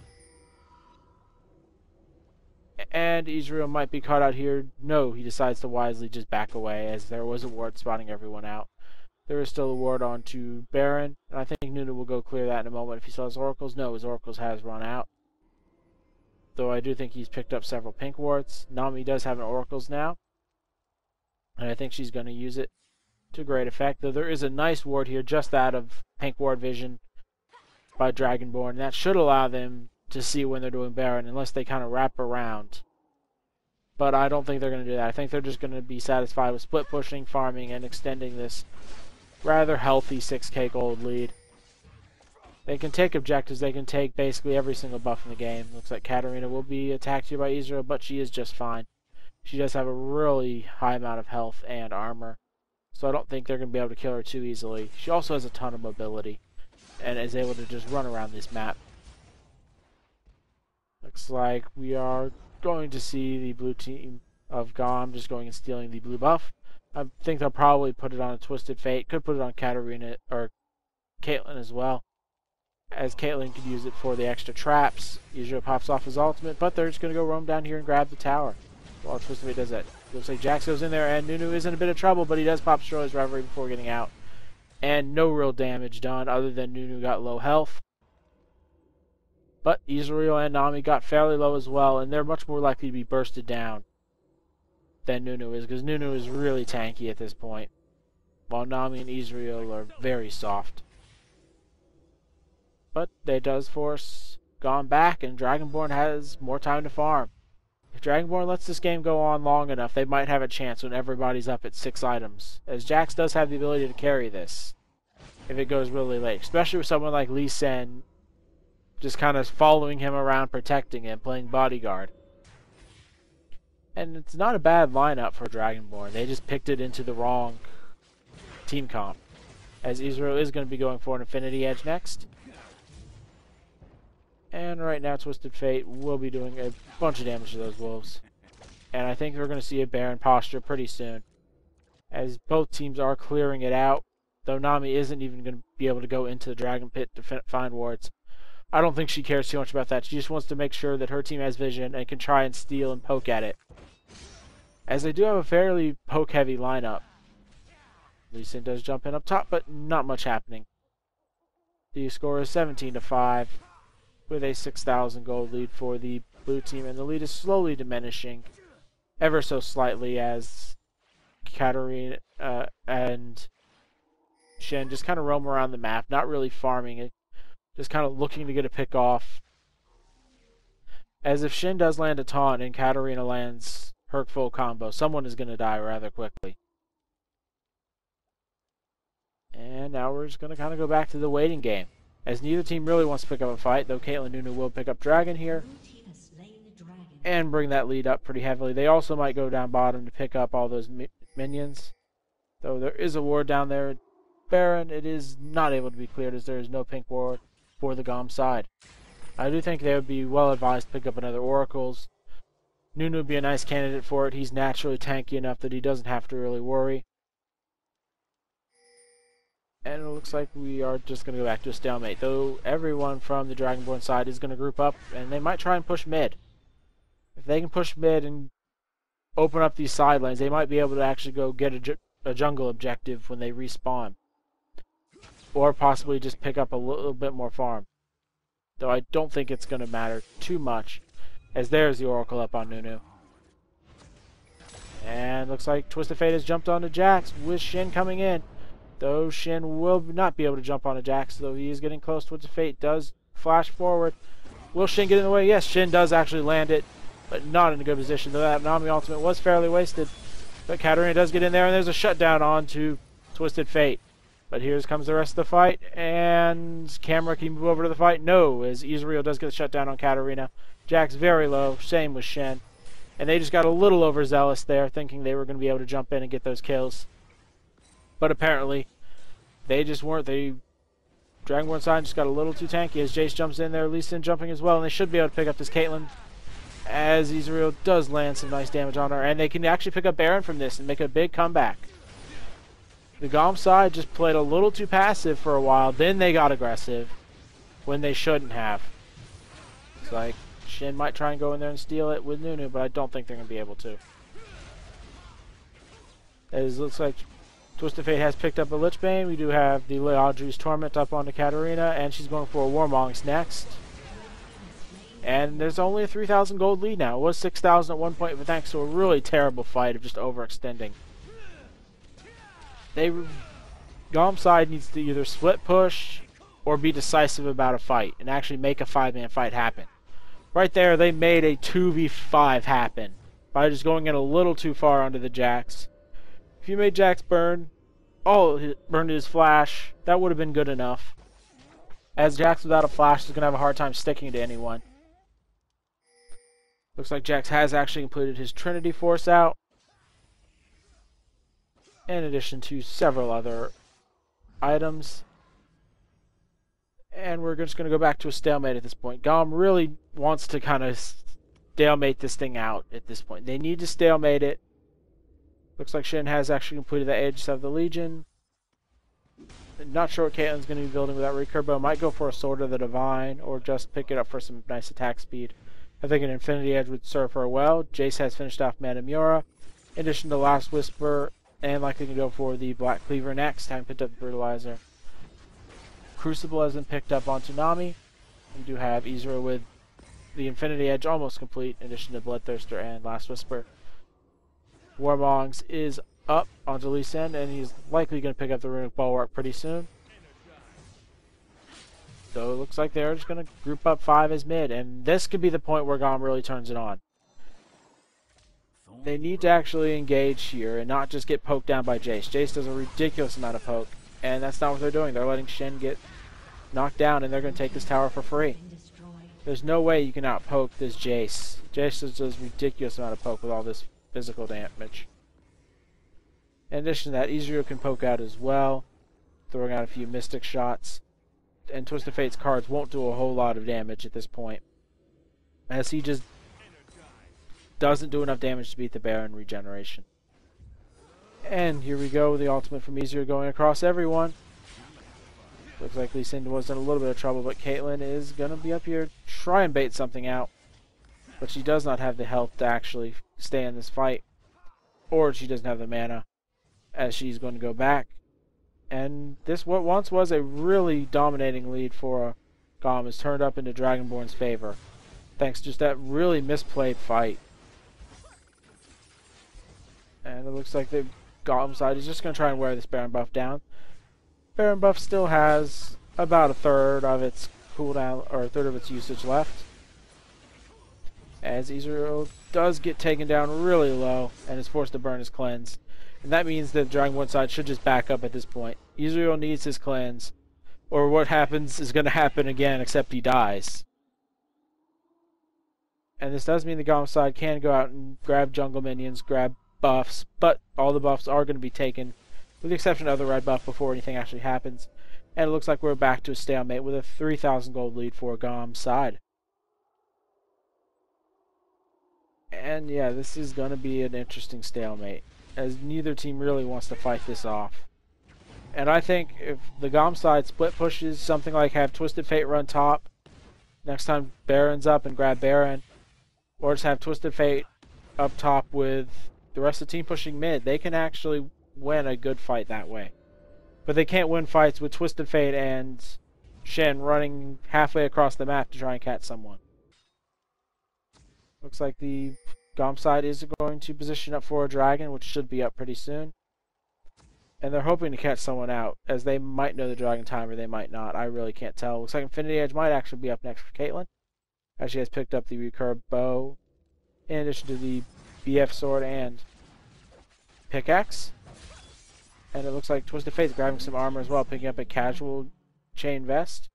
And Ezreal might be caught out here. No, he decides to wisely just back away, as there was a ward spotting everyone out. There is still a ward on to Baron, and I think Nunu will go clear that in a moment if he still has Oracles. No, his Oracles has run out. Though I do think he's picked up several pink wards. Nami does have an Oracles now, and I think she's going to use it to great effect. Though there is a nice ward here just out of pink ward vision by Dragonborn, and that should allow them to see when they're doing Baron, unless they kind of wrap around. But I don't think they're going to do that. I think they're just going to be satisfied with split pushing, farming, and extending this rather healthy 6k gold lead. They can take objectives. They can take basically every single buff in the game. Looks like Katarina will be attacked here by Ezreal, but she is just fine. She does have a really high amount of health and armor, so I don't think they're going to be able to kill her too easily. She also has a ton of mobility and is able to just run around this map. Looks like we are going to see the blue team of GoM just going and stealing the blue buff. I think they'll probably put it on a Twisted Fate. Could put it on Katarina or Caitlyn as well, as Caitlyn could use it for the extra traps. Ezreal pops off his ultimate, but they're just going to go roam down here and grab the tower while Twisted Fate does that. Looks like Jax goes in there, and Nunu is in a bit of trouble, but he does pop Shroya's Reverie before getting out. And no real damage done, other than Nunu got low health. But Ezreal and Nami got fairly low as well, and they're much more likely to be bursted down than Nunu is, because Nunu is really tanky at this point, while Nami and Ezreal are very soft. But they does force GoM back, and Dragonborn has more time to farm. If Dragonborn lets this game go on long enough, they might have a chance when everybody's up at 6 items, as Jax does have the ability to carry this if it goes really late, especially with someone like Shen just kind of following him around, protecting him, playing bodyguard. And it's not a bad lineup for Dragonborn. They just picked it into the wrong team comp, as Ezreal is going to be going for an Infinity Edge next. And right now Twisted Fate will be doing a bunch of damage to those wolves. And I think we're going to see a Baron posture pretty soon, as both teams are clearing it out, though Nami isn't even going to be able to go into the Dragon Pit to find wards. I don't think she cares too much about that. She just wants to make sure that her team has vision and can try and steal and poke at it, as they do have a fairly poke-heavy lineup. Shen does jump in up top, but not much happening. The score is 17-5. With a 6,000 gold lead for the blue team, and the lead is slowly diminishing, ever so slightly, as Katarina and Shen just kind of roam around the map, not really farming it, just kind of looking to get a pick off. As if Shen does land a taunt and Katarina lands her full combo, someone is going to die rather quickly. And now we're just going to kind of go back to the waiting game, as neither team really wants to pick up a fight, though Caitlyn Nunu will pick up Dragon here and bring that lead up pretty heavily. They also might go down bottom to pick up all those minions, though there is a ward down there. Baron, it is not able to be cleared, as there is no pink ward for the GoM side. I do think they would be well advised to pick up another Oracles. Nunu would be a nice candidate for it. He's naturally tanky enough that he doesn't have to really worry. And it looks like we are just going to go back to a stalemate, though everyone from the Dragonborn side is going to group up, and they might try and push mid. If they can push mid and open up these side lanes, they might be able to actually go get a jungle objective when they respawn. Or possibly just pick up a little bit more farm. Though I don't think it's going to matter too much, as there's the Oracle up on Nunu. And looks like Twisted Fate has jumped onto Jax with Shen coming in. Though Shen will not be able to jump onto Jax, though he is getting close. Twisted Fate does flash forward. Will Shen get in the way? Yes, Shen does actually land it, but not in a good position. Though that Nami ultimate was fairly wasted. But Katarina does get in there, and there's a shutdown onto Twisted Fate. But here comes the rest of the fight, and camera can move over to the fight. No, as Ezreal does get a shutdown on Katarina. Jax very low, same with Shen. And they just got a little overzealous there, thinking they were going to be able to jump in and get those kills. But apparently, they just weren't. Dragonborn side just got a little too tanky as Jayce jumps in there, Shen jumping as well, and they should be able to pick up this Caitlyn, as Ezreal does land some nice damage on her, and they can actually pick up Baron from this and make a big comeback. The GoM side just played a little too passive for a while, then they got aggressive when they shouldn't have. It's like Shen might try and go in there and steal it with Nunu, but I don't think they're going to be able to. As it looks like Twisted Fate has picked up a Lichbane. We do have the LouGi's Torment up onto Katarina, and she's going for a Warmongs next. And there's only a 3,000 gold lead now. It was 6,000 at one point, but thanks to a really terrible fight of just overextending. GoM side needs to either split push or be decisive about a fight and actually make a 5-man fight happen. Right there, they made a 2v5 happen by just going in a little too far onto the Jax. If you made Jax burn his flash, that would have been good enough, as Jax without a flash is going to have a hard time sticking to anyone. Looks like Jax has actually completed his Trinity Force out, in addition to several other items. And we're just going to go back to a stalemate at this point. GoM really wants to kind of stalemate this thing out at this point. They need to stalemate it. Looks like Shen has actually completed the Aegis of the Legion. Not sure what Caitlyn's going to be building with that recurve, but might go for a Sword of the Divine, or just pick it up for some nice attack speed. I think an Infinity Edge would serve her well. Jayce has finished off Manamura, in addition to Last Whisper, and likely can go for the Black Cleaver next, having picked up the Brutalizer. Crucible has been picked up onto Nami. We do have Ezreal with the Infinity Edge almost complete, in addition to Bloodthirster and Last Whisper. Warmongs is up onto Shen, and he's likely going to pick up the Runic Bulwark pretty soon. So it looks like they're just going to group up 5 as mid, and this could be the point where GoM really turns it on. They need to actually engage here and not just get poked down by Jayce. Jayce does a ridiculous amount of poke, and that's not what they're doing. They're letting Shen get knocked down, and they're going to take this tower for free. There's no way you can outpoke this Jayce. Jayce does a ridiculous amount of poke with all this physical damage. In addition to that, Ezreal can poke out as well, throwing out a few Mystic shots. And Twisted Fate's cards won't do a whole lot of damage at this point, as he just doesn't do enough damage to beat the Baron regeneration. And here we go, the ultimate from Ezreal going across everyone. Looks like Lee Sin was in a little bit of trouble, but Caitlyn is going to be up here, try and bait something out. But she does not have the health to actually stay in this fight. Or she doesn't have the mana, as she's going to go back. And this, what once was a really dominating lead for GoM, is turned up into Dragonborn's favor, thanks to just that really misplayed fight. And it looks like the GoM side is just going to try and wear this Baron buff down. Baron buff still has about a third of its cooldown, or a third of its usage left, as Ezreal does get taken down really low and is forced to burn his cleanse. And that means that the Dragonborn side should just back up at this point. Ezreal needs his cleanse, or what happens is going to happen again, except he dies. And this does mean the GoM side can go out and grab jungle minions, grab buffs, but all the buffs are going to be taken, with the exception of the red buff, before anything actually happens. And it looks like we're back to a stalemate with a 3,000 gold lead for GoM side. And yeah, this is going to be an interesting stalemate, as neither team really wants to fight this off. And I think if the GoM side split pushes, something like have Twisted Fate run top, next time Baron's up and grab Baron, or just have Twisted Fate up top with the rest of the team pushing mid, they can actually win a good fight that way. But they can't win fights with Twisted Fate and Shen running halfway across the map to try and catch someone. Looks like the GoM side is going to position up for a dragon, which should be up pretty soon. And they're hoping to catch someone out, as they might know the dragon time or they might not. I really can't tell. Looks like Infinity Edge might actually be up next for Caitlyn, as she has picked up the recurve bow, in addition to the BF sword and pickaxe. And it looks like Twisted Fate's grabbing some armor as well, picking up a casual chain vest.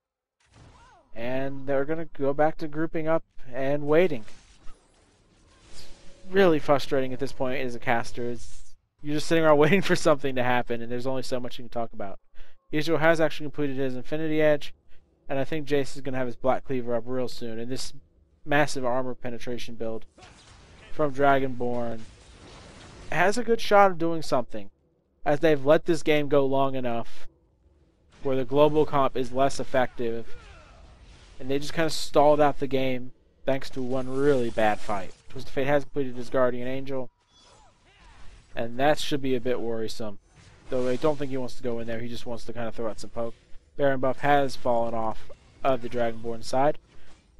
And they're going to go back to grouping up and waiting. It's really frustrating at this point as a caster. You're just sitting around waiting for something to happen, and there's only so much you can talk about. Ezreal has actually completed his Infinity Edge, and I think Jayce is going to have his Black Cleaver up real soon. And this massive armor penetration build from Dragonborn has a good shot of doing something, as they've let this game go long enough where the global comp is less effective, and they just kind of stalled out the game thanks to one really bad fight. Twisted Fate has completed his Guardian Angel, and that should be a bit worrisome. Though I don't think he wants to go in there, he just wants to kind of throw out some poke. Baron buff has fallen off of the Dragonborn side,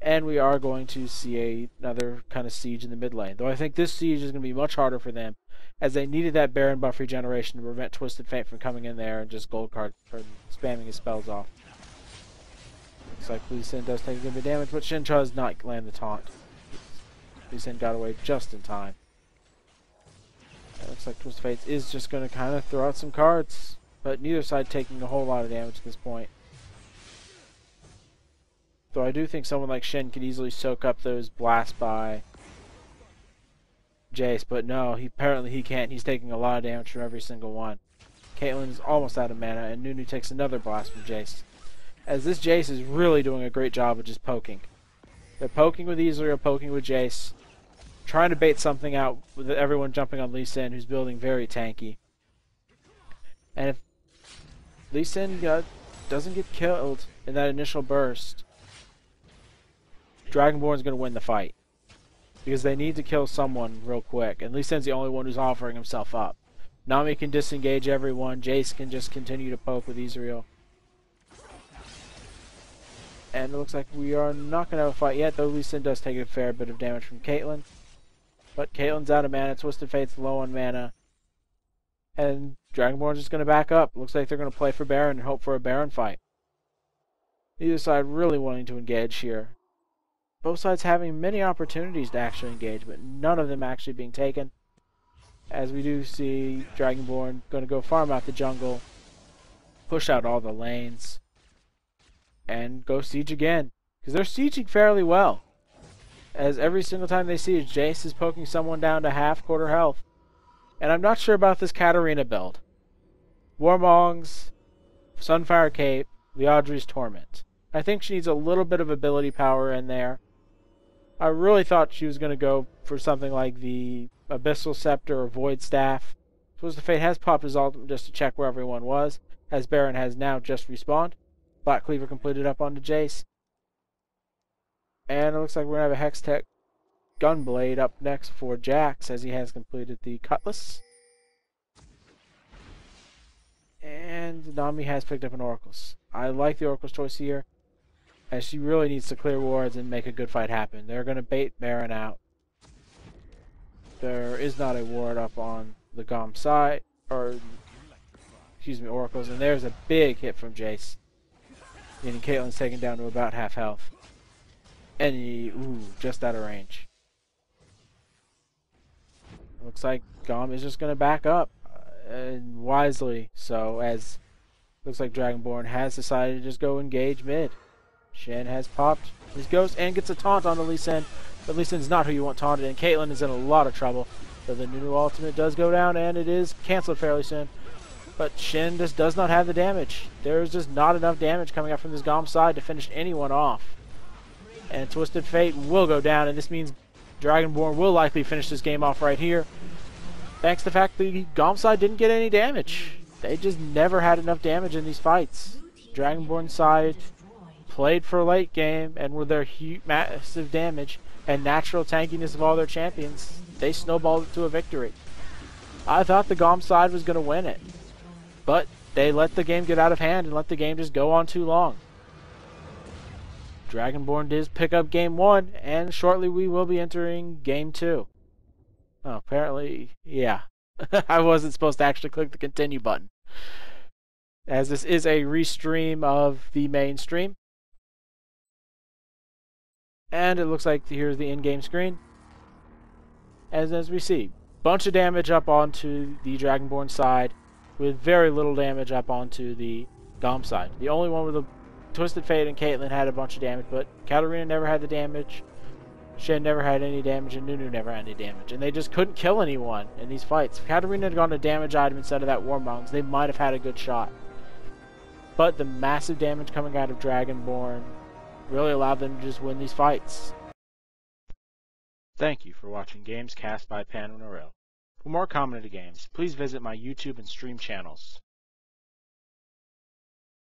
and we are going to see another kind of siege in the mid lane. Though I think this siege is going to be much harder for them, as they needed that Baron buff regeneration to prevent Twisted Fate from coming in there and just gold card or spamming his spells off. Looks like Lee Sin does take a good bit of damage, but Shen does not land the taunt. Lee Sin got away just in time. It looks like Twisted Fate is just going to kind of throw out some cards, but neither side taking a whole lot of damage at this point. Though I do think someone like Shen could easily soak up those blasts by Jayce, but no, apparently he can't. He's taking a lot of damage from every single one. Caitlyn is almost out of mana, and Nunu takes another blast from Jayce, as this Jayce is really doing a great job of just poking. They're poking with Ezreal, poking with Jayce, trying to bait something out with everyone jumping on Lee Sin, who's building very tanky. And if Lee Sin doesn't get killed in that initial burst, Dragonborn's going to win the fight, because they need to kill someone real quick, and Lee Sin's the only one who's offering himself up. Nami can disengage everyone, Jayce can just continue to poke with Ezreal. And it looks like we are not going to have a fight yet, though Lee Sin does take a fair bit of damage from Caitlyn. But Caitlyn's out of mana, Twisted Fate's low on mana, and Dragonborn's just going to back up. Looks like they're going to play for Baron and hope for a Baron fight. Neither side really wanting to engage here. Both sides having many opportunities to actually engage, but none of them actually being taken. as we do see Dragonborn going to go farm out the jungle, push out all the lanes, and go siege again. Because they're sieging fairly well. As every single time they siege, Jayce is poking someone down to half, quarter health. And I'm not sure about this Katarina build. Warmongs, Sunfire Cape, Liadri's Torment. I think she needs a little bit of ability power in there. I really thought she was going to go for something like the Abyssal Scepter or Void Staff. Twisted Fate has popped his ultimate just to check where everyone was, as Baron has now just respawned. Black Cleaver completed up onto Jayce. And it looks like we're going to have a Hextech Gunblade up next for Jax, as he has completed the Cutlass. And Nami has picked up an Oracle's. I like the Oracle's choice here, as she really needs to clear wards and make a good fight happen. They're going to bait Baron out. There is not a ward up on the GoM side, or, excuse me, Oracle's, and there's a big hit from Jayce. Meaning Caitlyn's taken down to about half health. And he, just out of range. Looks like GoM is just going to back up, and wisely so, as looks like Dragonborn has decided to just go engage mid. Shen has popped his ghost and gets a taunt on the Lee Sin, but Lee Sin's not who you want taunted, and Caitlyn is in a lot of trouble. So the Nunu ultimate does go down, and it is cancelled fairly soon. But Shen just does not have the damage. There's just not enough damage coming up from this GoM side to finish anyone off. And Twisted Fate will go down, and this means Dragonborn will likely finish this game off right here. Thanks to the fact the GoM side didn't get any damage. They just never had enough damage in these fights. Dragonborn side played for late game, and with their massive damage and natural tankiness of all their champions, they snowballed it to a victory. I thought the GoM side was going to win it, but they let the game get out of hand and let the game just go on too long. Dragonborn did pick up game 1, and shortly we will be entering game 2. Oh, apparently, yeah. I wasn't supposed to actually click the continue button, as this is a restream of the main stream. And it looks like here's the in-game screen. As we see, bunch of damage up onto the Dragonborn side, with very little damage up onto the GoM side. The only one with the Twisted Fate and Caitlyn had a bunch of damage, but Katarina never had the damage, Shen never had any damage, and Nunu never had any damage. And they just couldn't kill anyone in these fights. If Katarina had gone to damage item instead of that Warmongs, they might have had a good shot. But the massive damage coming out of Dragonborn really allowed them to just win these fights. Thank you for watching Games Cast by Pan and Aurel. For more commented games, please visit my YouTube and stream channels.